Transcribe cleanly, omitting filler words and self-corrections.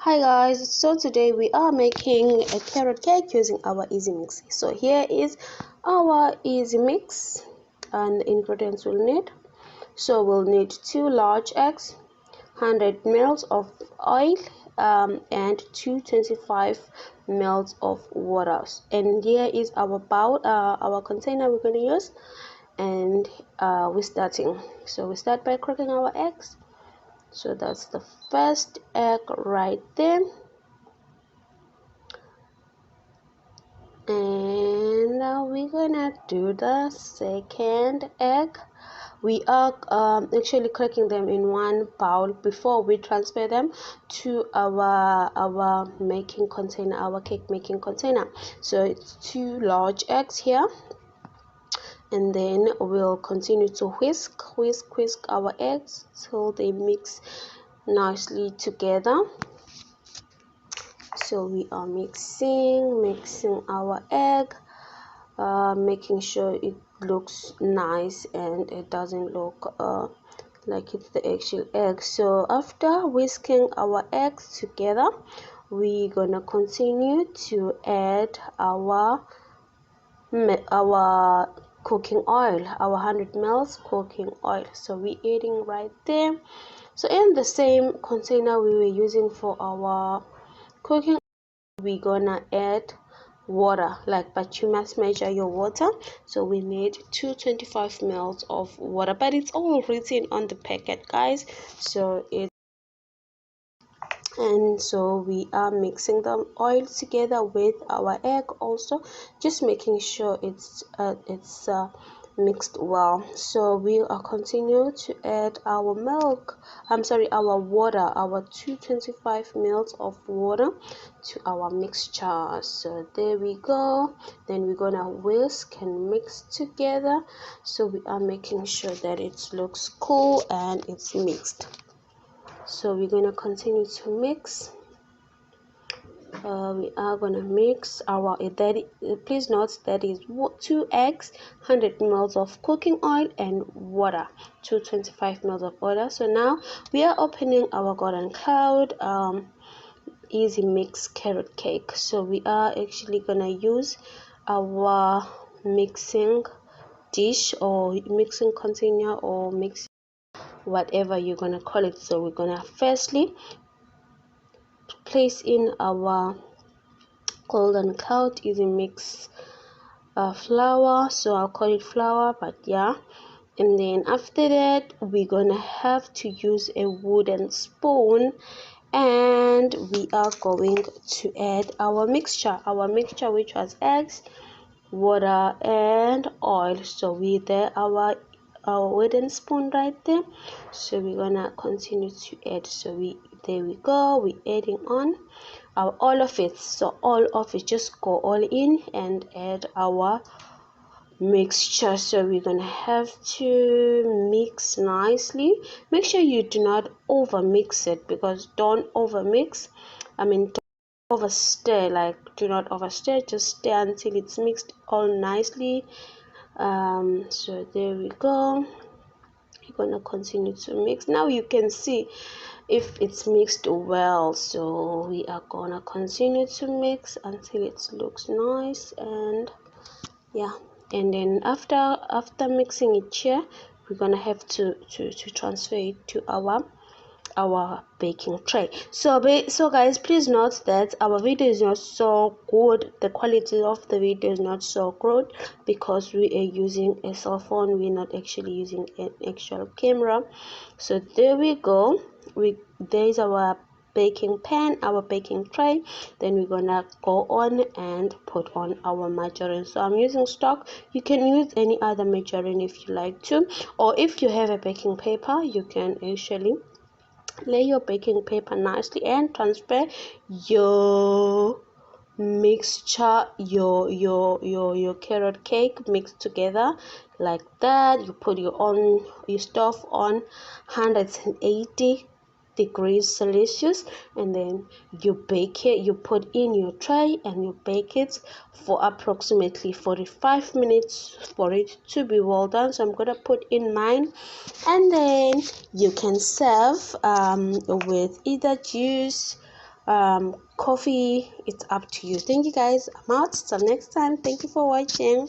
Hi guys, so today we are making a carrot cake using our easy mix. So here is our easy mix and the ingredients we'll need. So we'll need 2 large eggs, 100 ml of oil, and 225 ml of water. And here is our bowl, our container we're going to use, and we're starting. So we start by cracking our eggs. So that's the first egg right there, and now we're gonna do the second egg. We are actually cracking them in one bowl before we transfer them to our making container, our cake making container. So it's 2 large eggs here, and then we'll continue to whisk our eggs till they mix nicely together. So we are mixing our egg, making sure it looks nice and it doesn't look like it's the actual egg. So after whisking our eggs together, we're gonna continue to add our cooking oil, our 100 ml cooking oil. So we're adding right there. So in the same container we were using for our cooking, we're gonna add water, but you must measure your water. So we need 225 ml of water, but it's all written on the packet, guys. So we are mixing the oil together with our egg, also just making sure it's mixed well. So we are continue to add our our water, our 225 ml of water to our mixture. So there we go. Then we're gonna whisk and mix together. So we are making sure that it looks cool and it's mixed. So we're gonna continue to mix. We are gonna mix our please note that is 2 eggs, 100 ml of cooking oil, and water, 225 ml of water. So now we are opening our golden cloud easy mix carrot cake. So we are actually gonna use our mixing dish or mixing container or mix, whatever you're gonna call it. So we're gonna firstly place in our golden cloud easy mix flour. So I'll call it flour, but yeah. And then after that we're gonna have to use a wooden spoon, and we are going to add our mixture which was eggs, water, and oil. So with our wooden spoon right there. So we're gonna continue to add. So there we go, we're adding on all of it. So all of it, just go all in and add our mixture. So we're gonna have to mix nicely. Make sure you do not over mix it, because don't over mix, don't over stir, do not over stir, just stir until it's mixed all nicely. So there we go. You're gonna continue to mix. Now you can see if it's mixed well. So we are gonna continue to mix until it looks nice, and yeah. And then after mixing it here, we're gonna have to transfer it to our baking tray. So guys, please note that our video is not so good, the quality of the video is not so good, because we are using a cell phone, we're not actually using an actual camera. So there we go. There's our baking pan, our baking tray. Then we're gonna go on and put on our margarine. So I'm using stock. You can use any other margarine if you like to, or if you have a baking paper, you can actually lay your baking paper nicely and transfer your mixture, your carrot cake mixed together like that. You put your stove on 180 degrees Celsius, and then you bake it. You put in your tray and you bake it for approximately 45 minutes for it to be well done. So I'm gonna put in mine, and then you can serve with either juice, coffee. It's up to you. Thank you guys. I'm out till next time. Thank you for watching.